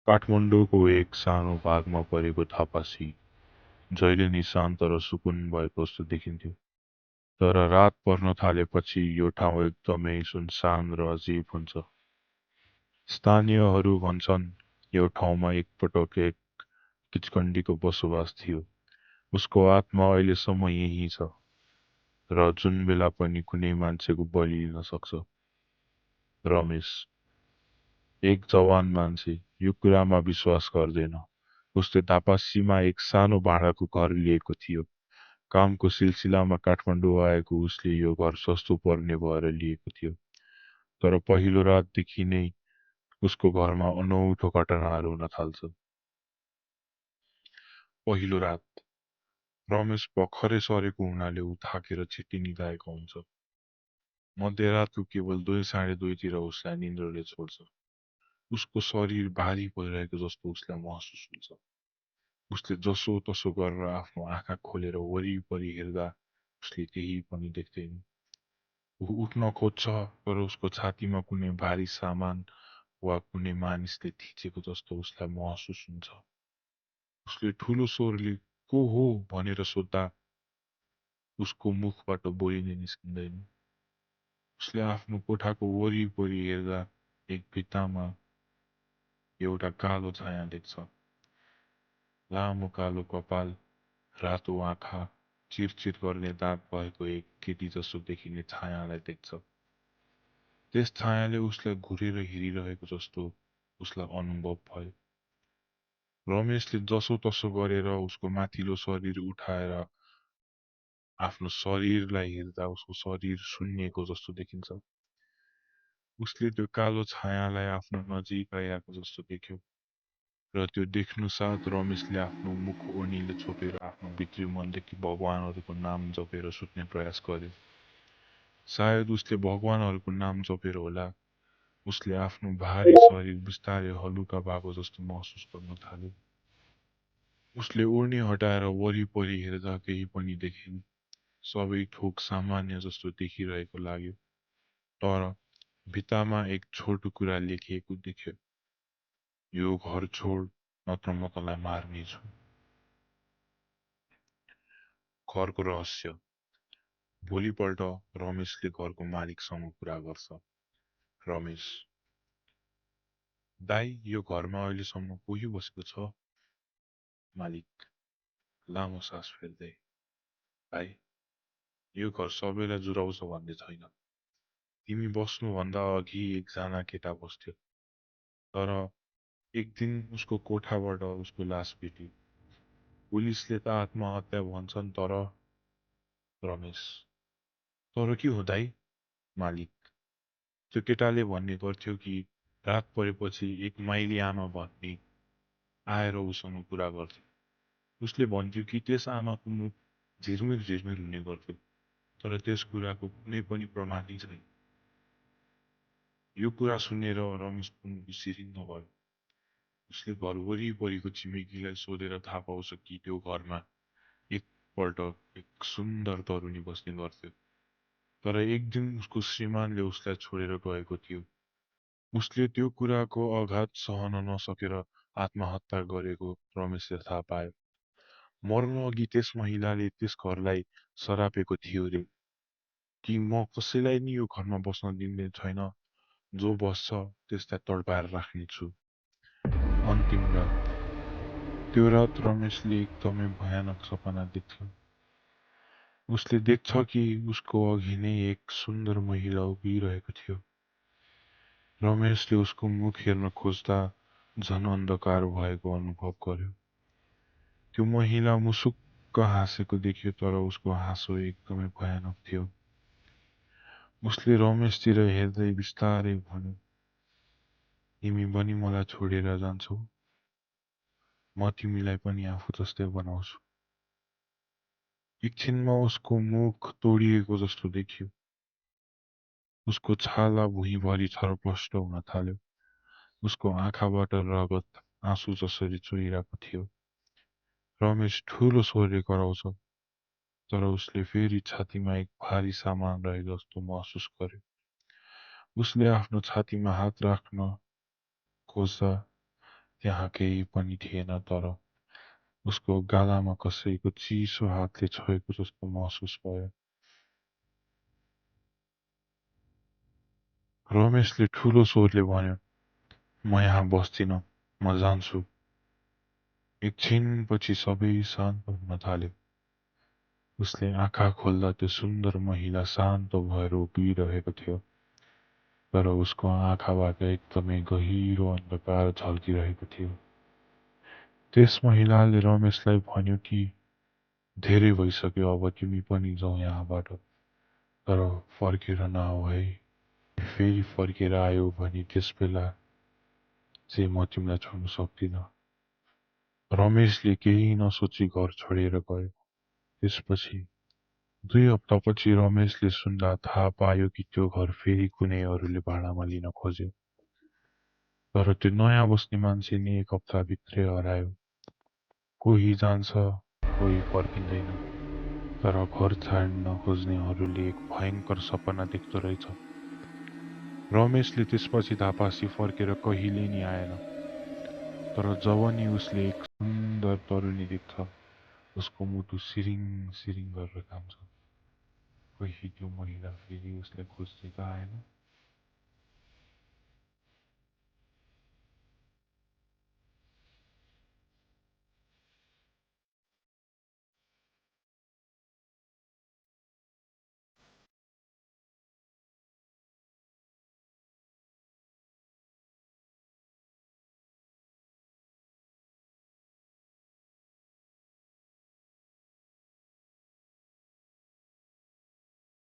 काठमाडौँको एक सानो भागमा परेको थापासी जहिले नि शान्त र सुकुन भएको जस्तो देखिन्थ्यो। तर रात पर्न थालेपछि यो ठाउँ एकदमै सुनसान र अजीब हुन्छ। स्थानीयहरू भन्छन् यो ठाउँमा एकपटक एक किचकण्डीको बसोबास थियो। उसको आत्मा अहिलेसम्म यहीँ छ र जुन बेला पनि कुनै मान्छेको बलि लिन सक्छ। रमेश, एक जवान मान्छे, यो कुरामा विश्वास गर्दैन। उसले तापासीमा एक सानो भाडाको घर लिएको थियो। कामको सिलसिलामा काठमाडौँ आएको उसले यो घर सस्तो पर्ने भएर लिएको थियो। तर पहिलो रातदेखि नै उसको घरमा अनौठो घटनाहरू हुन थाल्छ। पहिलो रात रमेश भर्खरै सरेको हुनाले ऊ थाकेर छिट्टी निदाएको हुन्छ। मध्यरातको केवल 2:30 उसलाई निन्द्राले छोड्छ। उसको शरीर भारी भइरहेको जस्तो उसलाई महसुस हुन्छ। उसले जसो तसो गरेर आफ्नो आँखा खोलेर वरिपरि हेर्दा उसले केही पनि देख्दैन। ऊ उठ्न खोज्छ तर उसको छातीमा कुनै भारी सामान वा कुनै मानिसले थिचेको जस्तो उसलाई महसुस हुन्छ। उसले ठूलो स्वरले को हो भनेर सोद्धा उसको मुखबाट बोली नै निस्किँदैन। उसले आफ्नो कोठाको वरिपरि हेर्दा एक भित्तामा एउटा कालो छाया देख्छ। लामो कालो कपाल, रातो आँखा, चिरचिर गर्ने दाँत भएको एक केटी जसो देखिने छायालाई देख्छ। त्यस छायाले उसलाई घुरेर हेरिरहेको जस्तो उसलाई अनुभव भयो। रमेशले जसो तसो गरेर उसको माथिल्लो शरीर उठाएर आफ्नो शरीरलाई हेर्दा उसको शरीर सुन्निएको जस्तो देखिन्छ। उसले त्यो कालो छायालाई आफ्नो नजिक आएको जस्तो देख्यो र त्यो देख्नु साथ रमेशले आफ्नो मुख ओर्नीले छोपेर आफ्नो भित्री मनदेखि भगवानहरूको नाम जपेर सुत्ने प्रयास गर्यो। सायद उसले भगवानहरूको नाम जपेर होला उसले आफ्नो भारी शरीर बिस्तारै हलुका भएको जस्तो महसुस गर्न थाल्यो। उसले ओढनी हटाएर वरिपरि हेर्दा केही पनि देखेन। सबै थोक सामान्य जस्तो देखिरहेको लाग्यो। तर भित्तामा एक छोटो कुरा लेखिएको देख्यो, यो घर छोड नत्र म तँलाई मार्नेछु। घरको रहस्य। भोलिपल्ट रमेशले घरको मालिकसँग कुरा गर्छ। रमेश, दाई यो घरमा अहिलेसम्म कोही बसेको छ? मालिक लामो सास फेर्दै, भाइ यो घर सबैलाई जुराउँछ भन्ने छैन। तिमी बस्नुभन्दा अघि एकजना केटा बस्थ्यो। तर एक दिन उसको कोठाबाट उसको लास भेट्यो। पुलिसले त आत्महत्या भन्छन् तर रमेश, तर के हो दाइ? मालिक, त्यो केटाले भन्ने गर्थ्यो कि रात परेपछि एक माइली आमा भन्ने आएर उसँग कुरा गर्थ्यो। उसले भन्थ्यो कि त्यस आमाको मुख झिरमिर झिरमिर हुने गर्थ्यो। तर त्यस कुराको कुनै पनि प्रमाणित छैन। यो कुरा सुनेर रमेश पनि विसिरिन्न भयो। उसले घर वरिपरिको छिमेकीलाई सोधेर थाहा पाउँछ कि त्यो घरमा एकपल्ट एक सुन्दर तरुणी बस्ने गर्थ्यो। तर एक दिन उसको श्रीमानले उसलाई छोडेर गएको थियो। उसले त्यो कुराको आघात सहन नसकेर आत्महत्या गरेको रमेशले थाहा पायो। मर्न अघि त्यस महिलाले त्यस घरलाई सरापेको थियो रे कि म कसैलाई नि यो घरमा बस्न दिने छैन, जो बस्छ त्यसलाई तडपाएर राख्नेछु। अन्तिम रात। त्यो रात रमेशले एकदमै भयानक सपना देख्छ। उसले देख्छ कि उसको अघि नै एक सुन्दर महिला उभिरहेको थियो। रमेशले उसको मुख हेर्न खोज्दा झन अन्धकार भएको अनुभव गर्यो। त्यो महिला मुसुक्क हाँसेको देख्यो तर उसको हाँसो एकदमै भयानक थियो। उसले रमेशतिर हेर्दै बिस्तारै भन्यो, तिमी पनि मलाई छोडेर जान्छौ? म तिमीलाई पनि आफू जस्तै बनाउँछु। एकछिनमा उसको मुख तोडिएको जस्तो देखियो। उसको छाला भुइँभरि छरपष्ट हुन थाल्यो। उसको आँखाबाट रगत आँसु जसरी चुहिरहेको थियो। रमेश ठूलो स्वरले कराउँछ तर उसले फेरि छातीमा एक भारी सामान रहे जस्तो महसुस गर्यो। उसले आफ्नो छातीमा हात राख्न खोज्दा त्यहाँ केही पनि थिएन, तर उसको गालामा कसैको चिसो हातले छोएको जस्तो महसुस भयो। रमेशले ठूलो स्वरले भन्यो, म यहाँ बस्दिन, म जान्छु। एकछिनपछि सबै शान्त हुन थाल्यो। उसले आँखा खोल्दा त्यो सुन्दर महिला शान्त भएर उभिरहेको थियो, तर उसको आँखाबाट एकदमै गहिरो अन्धकार झल्किरहेको थियो। त्यस महिलाले रमेशलाई भन्यो कि धेरै भइसक्यो, अब तिमी पनि जाऊ यहाँबाट, तर फर्केर नआऊ है। फेरि फर्केर आयो भने त्यसबेला चाहिँ म तिमीलाई छोड्न सक्दिनँ। रमेशले केही नसोची घर छोडेर गयो। त्यसपछि 2 हप्तापछि रमेशले सुन्दा थाहा पायो कि त्यो घर फेरि कुनै अरूले भाडामा लिन खोज्यो। तर त्यो नयाँ बस्ने मान्छे नि 1 हप्ताभित्रै हरायो। कोही जान्छ, कोही फर्किँदैन, तर घर छाड्न खोज्नेहरूले एक भयङ्कर सपना देख्दो रहेछ। रमेशले त्यसपछि धापासी फर्केर कहिले नि आएन, तर जब नि उसले एक सुन्दर तरुणी देख्छ, उसको मुटु सिरिङ सिरिङ गरेर कान्छ। कही त्यो महिला फेरि उसलाई खोज्दै त आएन।